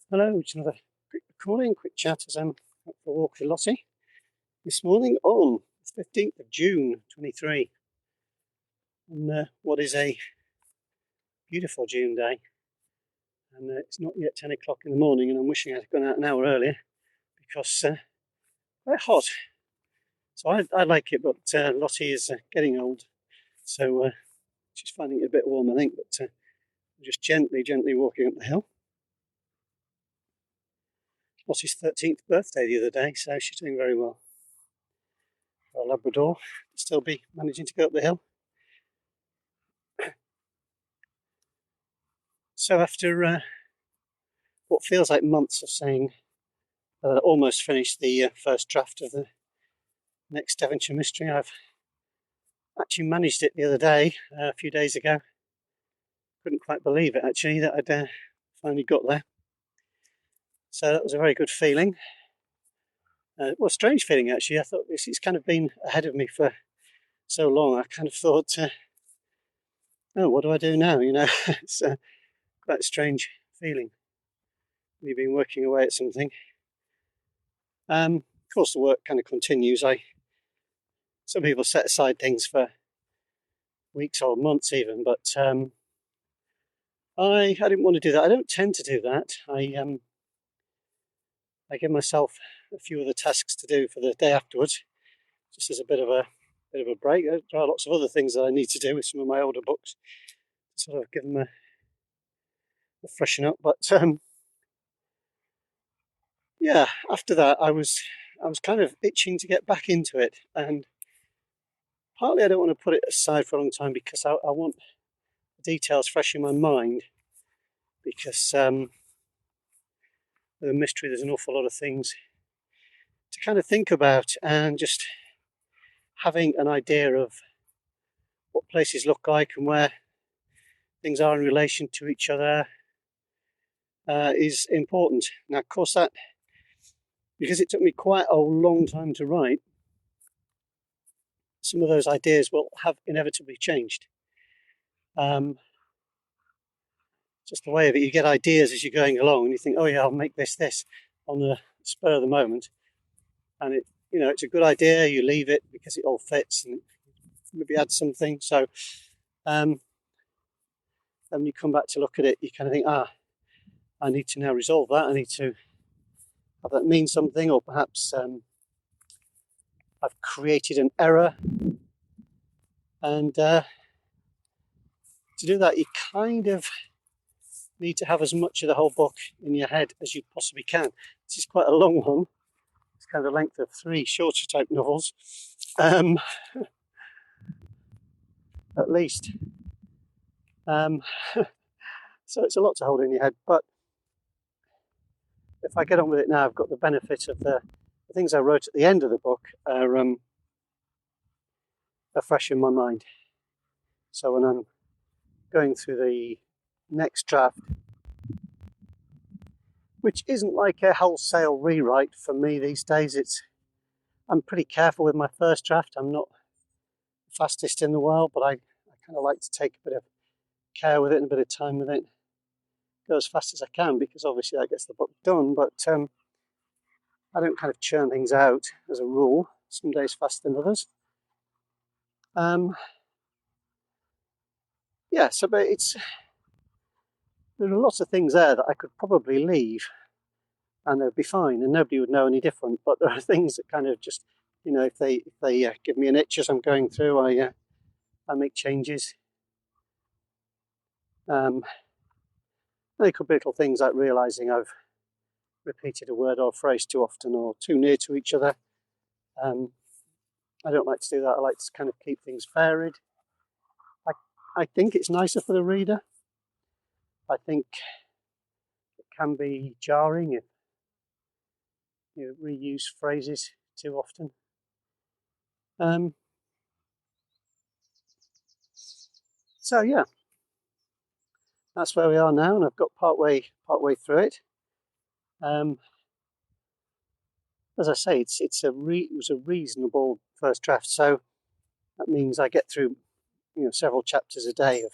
Hello, it's another quick recording, quick chat as I'm out for a walk with Lottie this morning on the 15th of June 23. And what is a beautiful June day. And it's not yet 10 o'clock in the morning, and I'm wishing I'd gone out an hour earlier because quite hot. So I like it, but Lottie is getting old, so she's finding it a bit warm, I think. But I'm just gently walking up the hill. Lottie's 13th birthday the other day, so she's doing very well. For a Labrador, still be managing to go up the hill. So after what feels like months of saying that I almost finished the first draft of the next Devonshire Mystery, I've actually managed it the other day, a few days ago. Couldn't quite believe it actually that I'd finally got there. So that was a very good feeling. Well, strange feeling actually. I thought it's kind of been ahead of me for so long. I kind of thought, oh, what do I do now? You know, it's quite a strange feeling. You've been working away at something. Of course, the work kind of continues. Some people set aside things for weeks or months even, but I didn't want to do that. I don't tend to do that. I give myself a few other tasks to do for the day afterwards, just as a bit of a break. There are lots of other things that I need to do with some of my older books, to sort of give them a freshen up. But yeah, after that, I was kind of itching to get back into it, and partly I don't want to put it aside for a long time because I want the details fresh in my mind, because with a mystery there's an awful lot of things to kind of think about, and just having an idea of what places look like and where things are in relation to each other is important. Now, of course, that, because it took me quite a long time to write, some of those ideas will have inevitably changed. Just the way of it, you get ideas as you're going along, and you think, oh yeah, I'll make this on the spur of the moment, and it's a good idea. You leave it because it all fits, and maybe add something. So then when you come back to look at it, you kind of think, I need to now resolve that. I need to have that mean something, or perhaps I've created an error. And to do that, you kind of need to have as much of the whole book in your head as you possibly can. This is quite a long one. It's kind of the length of 3 shorter type novels, at least. So it's a lot to hold in your head. But if I get on with it now, I've got the benefit of the things I wrote at the end of the book are fresh in my mind. So when I'm going through the next draft, which isn't like a wholesale rewrite for me these days, I'm pretty careful with my first draft. I'm not the fastest in the world, but I kind of like to take a bit of care with it and a bit of time with it. Go as fast as I can, because obviously that gets the book done, but I don't kind of churn things out as a rule. Some days faster than others. Yeah, so but there are lots of things there that I could probably leave and they'd be fine and nobody would know any different. But there are things that kind of just, if they give me an itch as I'm going through, I make changes. They could be little things like realising I've repeated a word or phrase too often or too near to each other. I don't like to do that. I like to kind of keep things varied. I think it's nicer for the reader. I think it can be jarring if you reuse phrases too often. So yeah, that's where we are now, and I've got part way through it. As I say, it was a reasonable first draft, so that means I get through several chapters a day of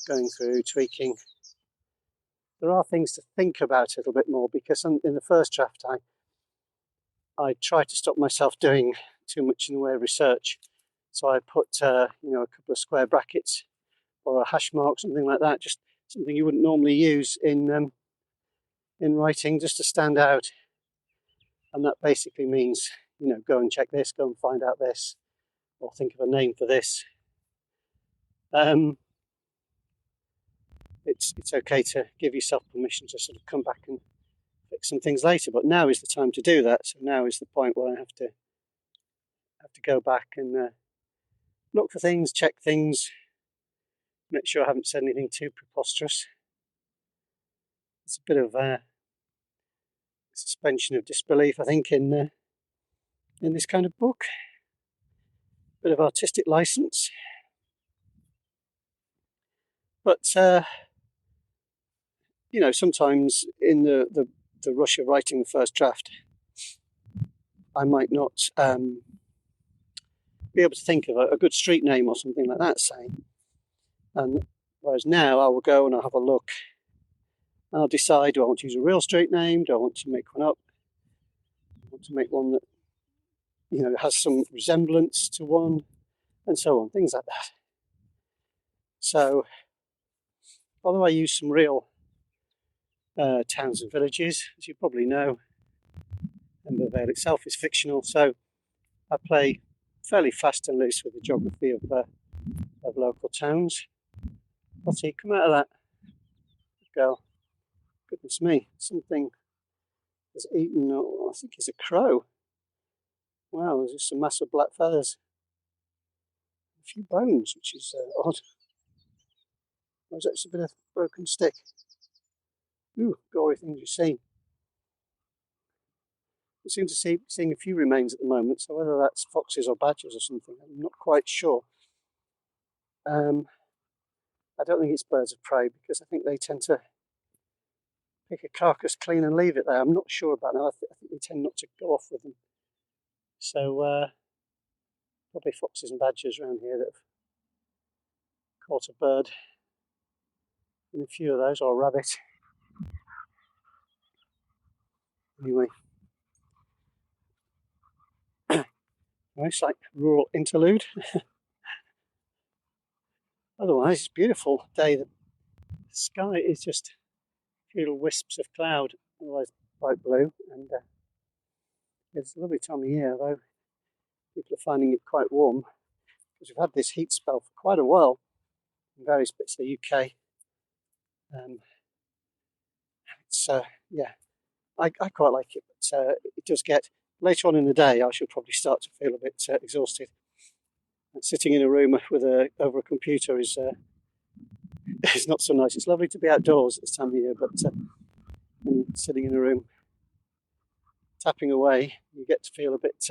going through, tweaking, there are things to think about a little bit more, because in the first draft I tried to stop myself doing too much in the way of research. So I put a couple of square brackets or a hash mark, something like that, just something you wouldn't normally use in writing, just to stand out. And that basically means, go and check this, go and find out this, or think of a name for this. It's okay to give yourself permission to sort of come back and fix some things later, but now is the time to do that. So now is the point where I have to go back and look for things, check things, make sure I haven't said anything too preposterous. It's a bit of suspension of disbelief, I think, in this kind of book. Bit of artistic license, but sometimes in the rush of writing the first draft, I might not be able to think of a good street name or something like that, say. And whereas now I will go and I'll have a look and I'll decide, do I want to use a real street name? Do I want to make one up? Do I want to make one that has some resemblance to one, and so on, things like that. So although I use some real towns and villages, as you probably know, Ember Vale itself is fictional, so I play fairly fast and loose with the geography of local towns. Lottie, come out of that. Good girl. Goodness me, something has eaten, I think it's a crow. Wow, there's just a mass of black feathers. A few bones, which is odd. Or is that just a bit of broken stick? Ooh, gory things you've seen. We seem to be seeing a few remains at the moment, so whether that's foxes or badgers or something, I'm not quite sure. I don't think it's birds of prey, because I think they tend to pick a carcass clean and leave it there. I'm not sure about that. I think they tend not to go off with them. So probably foxes and badgers around here that have caught a bird, and a few of those, or a rabbit. Anyway, nice like rural interlude. Otherwise, it's a beautiful day. The sky is just a few little wisps of cloud, otherwise bright blue, and it's a lovely time of year, though people are finding it quite warm, because we've had this heat spell for quite a while in various bits of the UK. It's I quite like it, but it does get, later on in the day I shall probably start to feel a bit exhausted. And sitting in a room with over a computer is not so nice. It's lovely to be outdoors at this time of year, but when you're sitting in a room tapping away, you get to feel a bit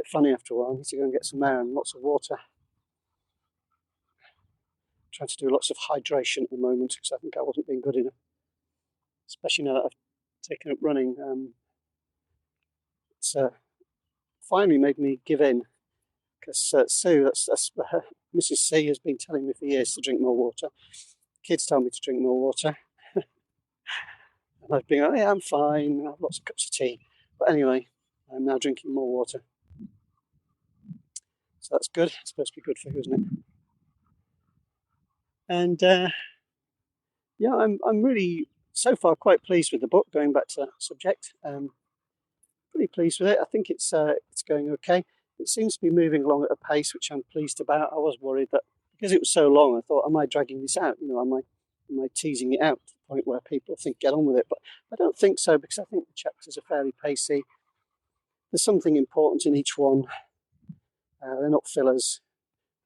funny after a while. I need to go and get some air and lots of water. I'm trying to do lots of hydration at the moment, because I think I wasn't being good enough, especially now that I've taken up running. It's finally made me give in, because Sue, that's Mrs. C, has been telling me for years to drink more water. Kids tell me to drink more water. And I've been going, yeah, I'm fine, I have lots of cups of tea. But anyway, I'm now drinking more water. So that's good. It's supposed to be good for you, isn't it? And I'm really, so far, quite pleased with the book, going back to that subject. Pretty pleased with it. I think it's going okay. It seems to be moving along at a pace which I'm pleased about. I was worried that because it was so long, I thought, am I dragging this out? Am I teasing it out to the point where people think get on with it? But I don't think so, because I think the chapters are fairly pacey. There's something important in each one. They're not fillers.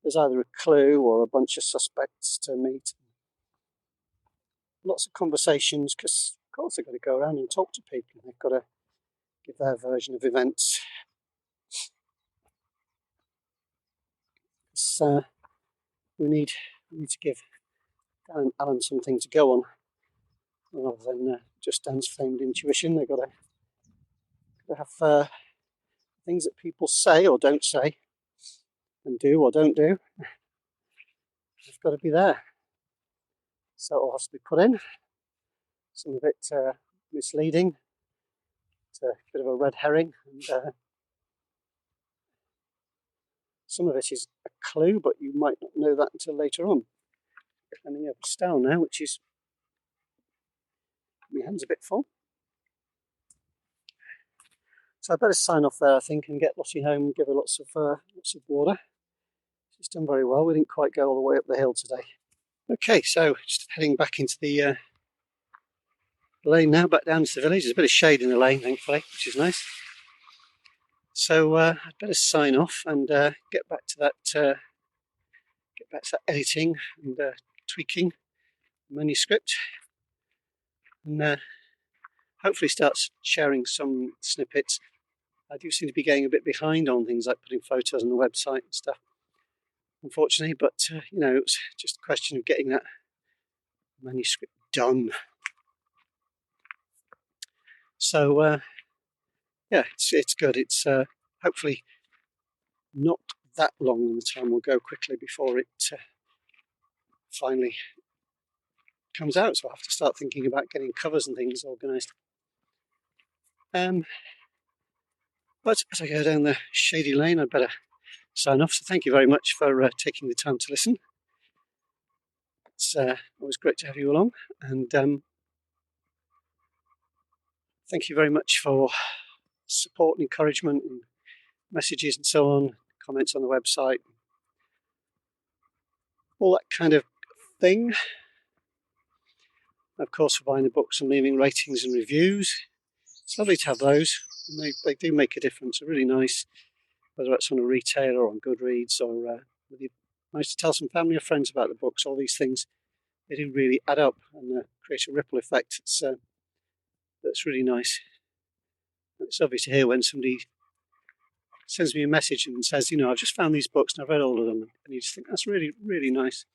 There's either a clue or a bunch of suspects to meet. Lots of conversations, because of course they've got to go around and talk to people. They've got to give their version of events. We need to give Dan and Alan something to go on, rather than just Dan's famed intuition. They've got to have things that people say or don't say, and do or don't do. They've got to be there. so it'll have to be put in. Some of it misleading. It's a bit of a red herring, and some of it is a clue, but you might not know that until later on. Coming over style now, which is my hand's a bit full. So I better sign off there, I think, and get Lottie home and give her lots of water. She's done very well. We didn't quite go all the way up the hill today. Okay, so just heading back into the lane now, back down to the village. There's a bit of shade in the lane, thankfully, which is nice. So I'd better sign off and get back to that editing and tweaking the manuscript, and hopefully start sharing some snippets. I do seem to be getting a bit behind on things like putting photos on the website and stuff, unfortunately, but it's just a question of getting that manuscript done. So yeah, it's good. It's hopefully not that long, and the time will go quickly before it finally comes out. So I'll have to start thinking about getting covers and things organised. But as I go down the shady lane, I'd better sign off. So thank you very much for taking the time to listen. It's always great to have you along, and thank you very much for support and encouragement and messages and so on, comments on the website, all that kind of thing. Of course, for buying the books and leaving ratings and reviews. It's lovely to have those. They do make a difference. They're really nice, whether it's on a retailer or on Goodreads, or whether you manage to tell some family or friends about the books. All these things, they do really add up and create a ripple effect. That's really nice. It's lovely to hear when somebody sends me a message and says, I've just found these books and I've read all of them, and you just think that's really, really nice.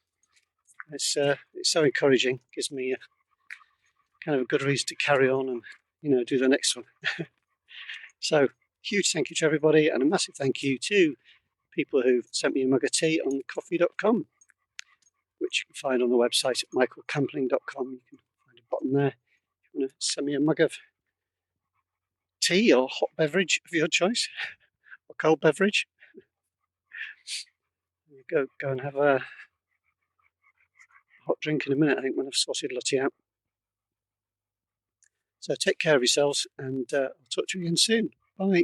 It's so encouraging. Gives me a kind of a good reason to carry on and do the next one. So huge thank you to everybody, and a massive thank you to people who've sent me a mug of tea on coffee.com, which you can find on the website at michaelcampling.com. You can find a button there if you want to send me a mug of tea or hot beverage of your choice, or cold beverage. Go and have a hot drink in a minute, I think, when I've sorted Lottie out. So take care of yourselves, and I'll talk to you again soon. Bye.